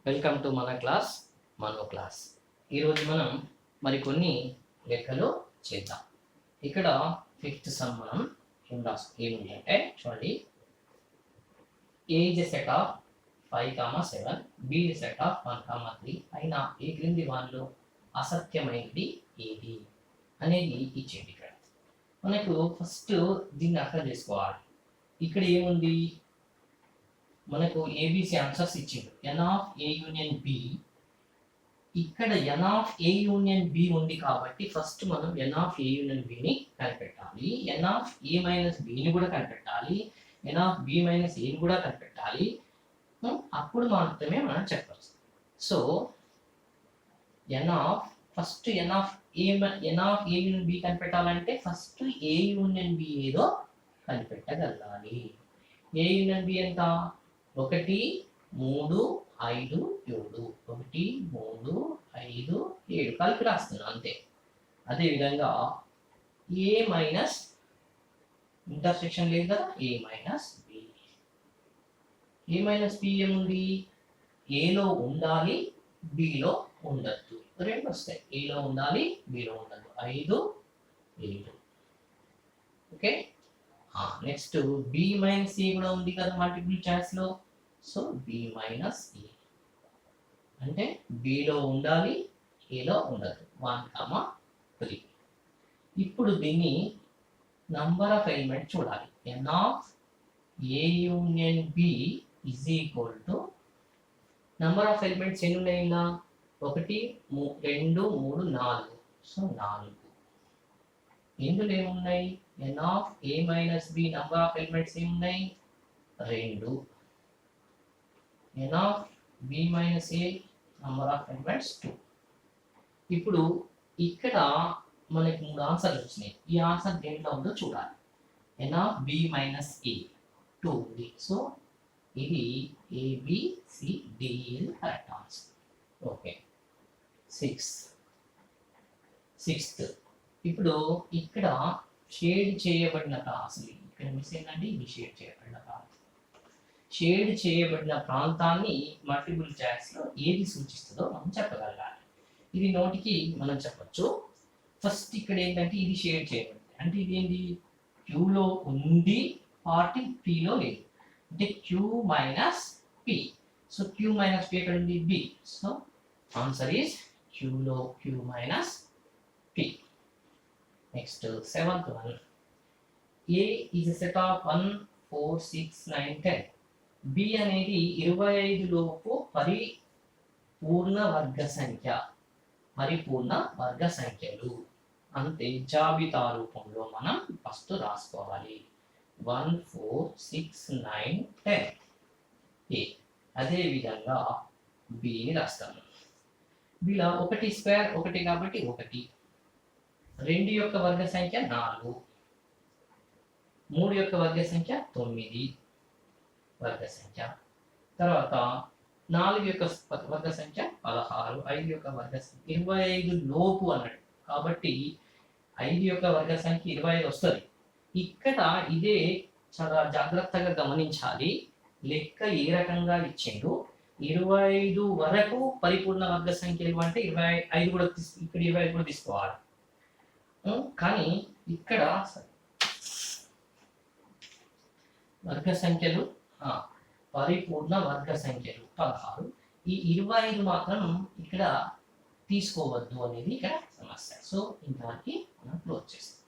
Welcome to మన class మనో class. ఈరోజు మనం మరికొన్ని లెక్కలు చేద్దాం. ఇక్కడ ఫిఫ్త్ సమ్ మనం ఏముందంటే చూడండి, A is a set of 5, 7, B is set of 1, 3 అయినా ఈ క్రింది వానిలో అసత్యమైనది ఏది అనేది ఇచ్చేది. ఇక్కడ మనకు ఫస్ట్ దీన్ని అర్థం చేసుకోవాలి. ఇక్కడ ఏముంది, మనకు ఏబిసి ఆన్సర్స్ ఇచ్చిండు. ఎన్ ఆఫ్ ఏ యూనియన్ బి, ఇక్కడ ఎన్ ఆఫ్ ఏ యూనియన్ బి ఉంది కాబట్టి ఫస్ట్ మనం ఎన్ ఆఫ్ ఏ యూనియన్ బిని కనిపెట్టాలి. ఎన్ ఆఫ్ ఏ మైనస్ బిని కూడా కనిపెట్టాలి. ఎన్ ఆఫ్ బి మైనస్ ఏని కూడా కనిపెట్టాలి. అప్పుడు మాత్రమే మనం చెప్పచ్చు. So n of first n of A union B కనిపెట్టాలంటే ఫస్ట్ ఏ యూనియన్ బి ఏదో కనిపెట్టగలగాలి. ఏ యూనియన్ బి ఎంత? 1, 3, 5, 7. 1, 3, 5, 7 కలిపి రాస్తున్నాను అంతే. అదేవిధంగా ఏ మైనస్ ఇంటర్సెక్షన్ లేదు కదా, ఏ మైనస్ బి. ఏ మైనస్ బి ఏముంది, ఏలో ఉండాలి బిలో ఉండద్దు, రెండు వస్తాయి. ఏలో ఉండాలి బిలో ఉండద్దు. 5, 7. ఓకే. నెక్స్ట్ బి మైనస్ ఏ కూడా ఉంది కదా మల్టిపుల్ చాయిస్ లో. సో బి మైనస్ ఏ అంటే బిలో ఉండాలి ఏలో ఉండదు. 1, 3. ఇప్పుడు దీన్ని నంబర్ ఆఫ్ ఎలిమెంట్ చూడాలి. N of A union B is equal to number of elements ఎన్ని ఉన్నాయి? 1, 2, 3, 4. సో 4. ఇందులో ఏమున్నాయి? N of A minus B number of elements ఏమున్నాయి? 2. N of B minus A number of elements 2. ఇప్పుడు ఇక్కడ మనకి 3 ఆన్సర్లు వచ్చినాయి. ఈ ఆన్సర్ దేంట్లో ఉందో చూడాలి. ఎన్ ఆఫ్ బి మైనస్ ఏ 2 ఉంది. సో ఇది ABCDE correct answer. Okay. 6th. ఇప్పుడు ఇక్కడ షేడ్ చేయబడిన అసలు ఇక్కడ మిస్ ఏంటంటే ఇది షేడ్ చేయబడిన ప్రాంతం. షేడ్ చేయబడిన ప్రాంతాన్ని మల్టిపుల్ చాయిస్ లో ఏది సూచిస్తుందో మనం చెప్పగలగాలి. ఇది నోటికి మనం చెప్పచ్చు. ఫస్ట్ ఇక్కడ ఏంటంటే ఇది షేడ్ చేయబడింది అంటే ఇది ఏంటి, క్యూలో ఉంది పార్టీ పిలో లేదు, అంటే Q minus P. So Q minus P ఎక్కడ ఉంది? బి. సో ఆన్సర్ ఈస్ క్యూలో Q minus P. Next 7th one. A is a set of 1, 4, 6, 9, 10. B అనేది 25 లోపు పరిపూర్ణ వర్గ సంఖ్యలు. అంతే జాబితా రూపంలో మనం ఫస్ట్ రాసుకోవాలి. 1, 4, 6, 9, 10. A. అదే విధంగా బిని రాస్తాము. బిలో 1 స్క్వేర్ 1 కాబట్టి 1. 2 యొక్క వర్గ సంఖ్య 4. 3 యొక్క వర్గ సంఖ్య 9 వర్గ సంఖ్య. తర్వాత 4 యొక్క వర్గ సంఖ్య 16. 5 యొక్క వర్గ సంఖ్య 25 లోపు అన్నాడు కాబట్టి 5 యొక్క వర్గ సంఖ్య 25 వస్తుంది. ఇక్కడ ఇదే చాలా జాగ్రత్తగా గమనించాలి. లెక్క ఏ రకంగా ఇచ్చిండు. 25 వరకు పరిపూర్ణ వర్గ సంఖ్యలు అంటే 25 కూడా ఇక్కడ 25 కూడా తీసుకోవాలి. కానీ ఇక్కడ వర్గ సంఖ్యలు పరిపూర్ణ వర్గ సంఖ్యలు 16. ఈ 25 మాత్రం ఇక్కడ తీసుకోవద్దు అనేది ఇక్కడ సమస్య. సో ఇంతవరకు మనం క్లోజ్ చేస్తాం.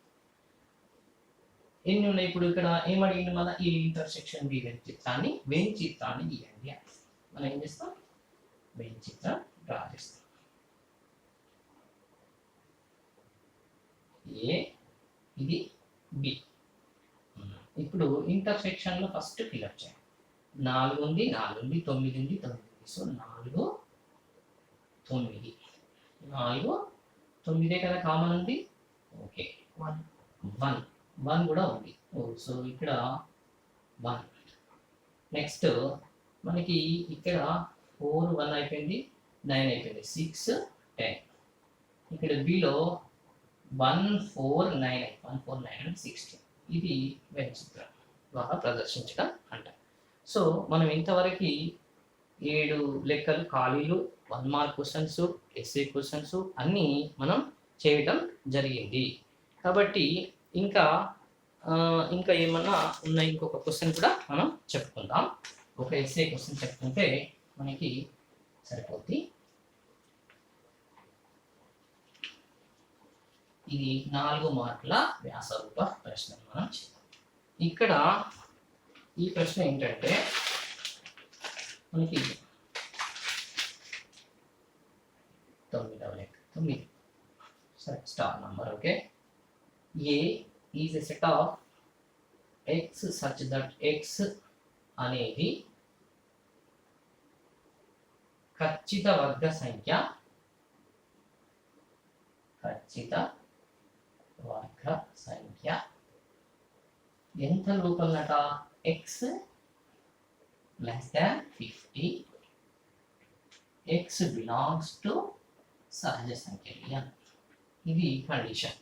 ఎన్ని ఉన్నాయి ఇప్పుడు? ఇక్కడ ఏమడిగింది మన ఈ ఇంటర్సెక్షన్ బి వెన్ చిత్రాన్ని గీయండి. మనం ఏం చేస్తాం? వెన్ చిత్రం డ్రా చేస్తాం. ఏ, ఇది బి. ఇప్పుడు ఇంటర్సెక్షన్ లో ఫస్ట్ ఫిల్అప్ చేయండి. 4 ఉంది 9 ఉంది. సో 4, 9 కదా కామన్ ఉంది. ఓకే. 1 కూడా ఉంది. సో ఇక్కడ 1. నెక్స్ట్ మనకి ఇక్కడ 4, 1 అయిపోయింది, 9 అయిపోయింది, 6, 10. ఇక్కడ బిలో 1, 4, 9 and 16. ఇది వెన్ చిత్రం ద్వారా ప్రదర్శించడం అంట. సో మనం ఇంతవరకు 7 లెక్కలు ఖాళీలు, 1 మార్క్ క్వశ్చన్స్, ఎస్ఏ క్వశ్చన్స్ అన్నీ మనం చేయటం జరిగింది. కాబట్టి ఇంకా ఇంకా ఏమన్నా ఉన్నాయి, ఇంకొక క్వశ్చన్ కూడా మనం చెప్పుకుందాం. ఒక ఎస్ఏ క్వశ్చన్ చెప్పుకుంటే మనకి సరిపోద్ది. ఇది 4 మార్కుల వ్యాసరూప ప్రశ్నలు మనం చేద్దాం. ఇక్కడ ఈ ప్రశ్న ఏంటంటే మనకి 9వ లెక్క 9 సరే star number. Okay, A is a set of x such that x అనేది ఖచ్చిత వర్గ సంఖ్య, ఖచ్చిత వర్గ సంఖ్య ఎంత లోపలట? X less than 50, x belongs to సహజ సంఖ్య. ఇది కండిషన్.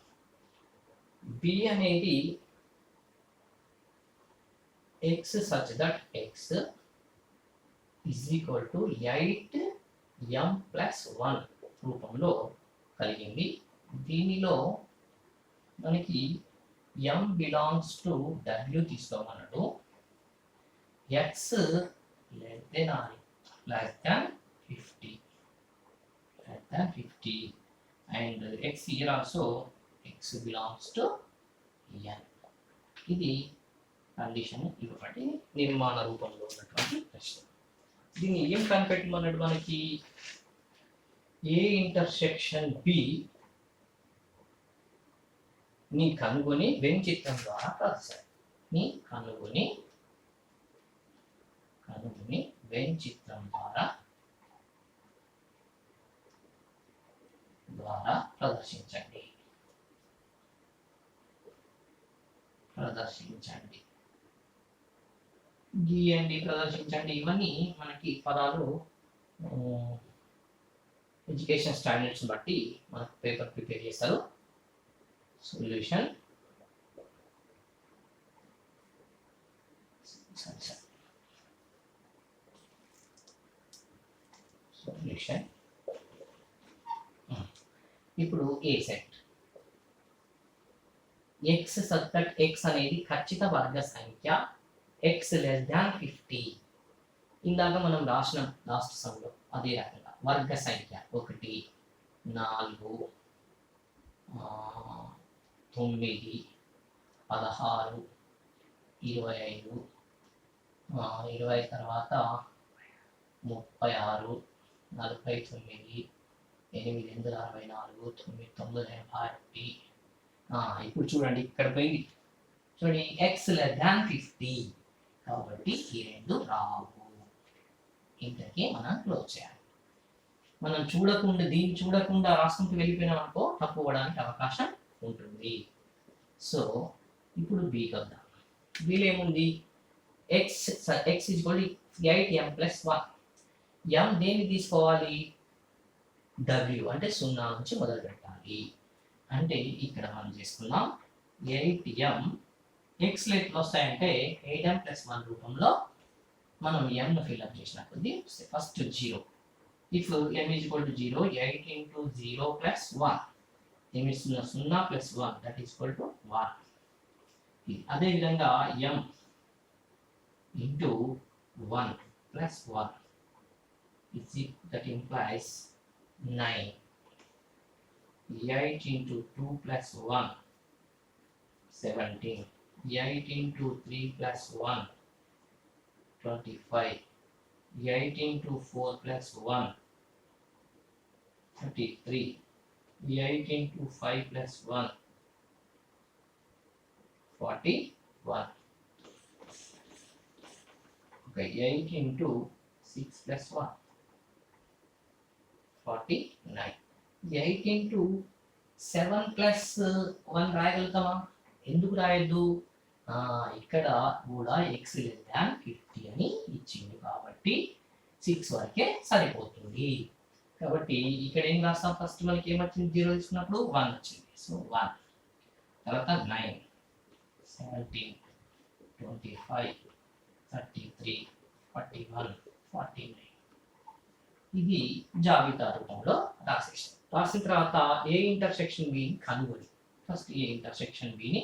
బి అనేది x such that x is equal to 8m plus 1 రూపంలో కలిగింది. దీనిలో మనకి m belongs to w తీసుకోమన్నాడు. x less than 50 and x here also x belongs to n. ఇది condition ఇవ్వబడి నిర్మాణ రూపంలో ఉన్నటువంటి ప్రశ్న. దీన్ని ఏం కనిపెట్టమన్నాడు మనకి? ఏ ఇంటర్సెక్షన్ బి ని కనుగొని వెన్ చిత్రం ద్వారా ప్రదర్శించాలి. ని కనుగొని వెన్ చిత్రం ద్వారా ప్రదర్శించండి. గీయండి, ప్రదర్శించండి. ఇవన్నీ మనకి పదాలు ఎడ్యుకేషన్ స్టాండర్డ్స్ బట్టి మనకు పేపర్ ప్రిపేర్ చేస్తారు. Solution solution. ఇప్పుడు A set x such that x అనేది ఖచ్చిత వర్గ సంఖ్య, ఎక్స్ లెస్ దాన్ 50. ఇందాక మనం రాసిన లాస్ట్ సమ్లో అదే రకంగా వర్గ సంఖ్య 1, 4, 9, 16, 25, 20 తర్వాత 36, 49, 8, 64, 9, 81. ఇప్పుడు చూడండి ఇక్కడ పోయింది. చూడండి ఎక్స్ లెస్ దాన్ 50 కాబట్టి ఈ రెండు రావు. ఇంతకీ మనం క్లోజ్ చేయాలి. మనం దీన్ని చూడకుండా రాసుకుంటూ వెళ్ళిపోయినాం అనుకో తప్పు అవ్వడానికి అవకాశం ఉంటుంది. సో ఇప్పుడు బీకి వద్దాం. బీలో ఏముంది? X is equal to 8m plus 1. m దేన్ని తీసుకోవాలి? w అంటే 0 నుంచి మొదలు పెట్టాలి. అంటే ఇక్కడ మనం చేసుకున్నాం 8m. ఎక్స్ ఎట్లా వస్తాయంటే 8m plus 1 రూపంలో మనం m ను ఫిల్అప్ చేసిన కొద్దీ first 0. If m is equal to 0, 8 into 0 plus 1. m is 0 plus 1 that is equal to 1. అదే విధంగా m into 1 plus 1 that implies 9. 8 into 2 plus 1 17. 8 into 3 plus 1 25. 8 into 4 plus 1 33. 8 into 5 plus 1 41. Okay, 8 into 6 plus 1 49. 8 into 7 plus 1 రాయగలుగుతామా? ఎందుకు రాయద్దు? ఇక్కడ కూడా x less than 50 అని ఇచ్చింది కాబట్టి 6 వరకే సరిపోతుంది. కాబట్టి ఇక్కడ ఏం రాస్తాం? ఫస్ట్ మనకి ఏమొచ్చింది? 0 తీసుకున్నప్పుడు 1 వచ్చింది. సో 1 తర్వాత 9 17 25 33 41 49 ఇది జాబితా రూపంలో రాసేసాం. రాసిన తర్వాత ఏ ఇంటర్సెక్షన్ బిని కనుగొని ఫస్ట్ ఏ ఇంటర్సెక్షన్ బిని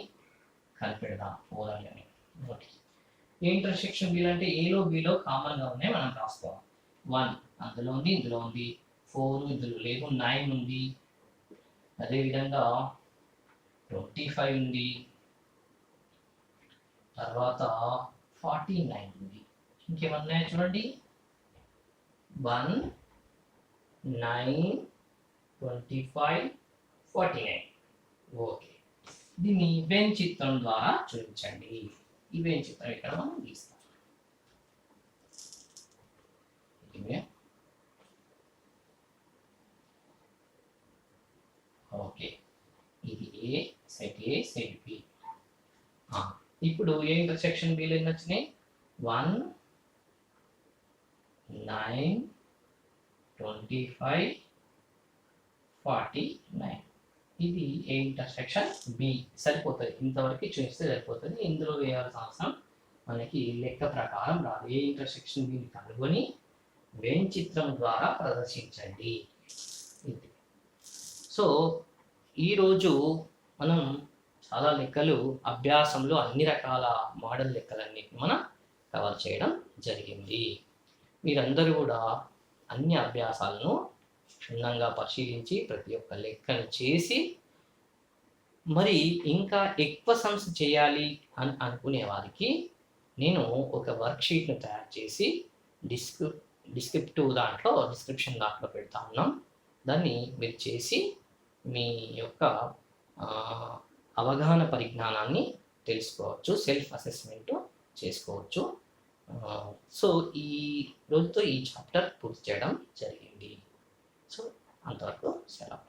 కనిపెడదాం. 4 అని ఒకటి. ఏ ఇంటర్సెక్షన్ బిలు అంటే ఏలో బిలో కామన్గా ఉన్నాయి, మనం రాసుకోవాలి. 1 అందులో ఉంది, ఇందులో ఉంది. 4 ఇందులో లేదు, 9 ఉంది. అదేవిధంగా 25 ఉంది. తర్వాత 49 ఉంది. ఇంకేమన్నాయో చూడండి. 1, 9, 25, 49. ఓకే, దీన్ని వెన్ చిత్రం ద్వారా చూపించండి. ఈ వెన్ చిత్రం ఇక్కడ మనం గీస్తాం. ఓకే, ఇది ఏ సెట్ ఏ సెట్ బి. ఇప్పుడు ఏ ఇంటర్సెక్షన్ బిలు ఎన్ని వచ్చినాయి? 1, 9, 25, 49. ఇది ఏ ఇంటర్సెక్షన్ బి. సరిపోతుంది, ఇంతవరకు చూపిస్తే సరిపోతుంది. ఇందులో వేయాల్సిన అవసరం మనకి లెక్క ప్రకారం రాదు. ఏ ఇంటర్సెక్షన్ బిని కనుగొని వెన్ చిత్రం ద్వారా ప్రదర్శించండి. ఇది. సో ఈరోజు మనం చాలా లెక్కలు అభ్యాసంలో అన్ని రకాల మోడల్ లెక్కలన్నిటిని మనం కవర్ చేయడం జరిగింది. మీరందరూ కూడా అన్ని అభ్యాసాలను క్షుణ్ణంగా పరిశీలించి ప్రతి ఒక్క లెక్కను చేసి మరి ఇంకా ఎక్కువ సమ్స్ చేయాలి అని అనుకునే వారికి నేను ఒక వర్క్షీట్ను తయారు చేసి డిస్క్రిప్షన్ దాంట్లో పెడతా ఉన్నాం. దాన్ని మీరు చేసి మీ యొక్క అవగాహన పరిజ్ఞానాన్ని తెలుసుకోవచ్చు, సెల్ఫ్ అసెస్మెంట్ చేసుకోవచ్చు. సో ఈ రోజుతో ఈ చాప్టర్ పూర్తి చేయడం జరిగింది. సో అంతవరకు సెలవు.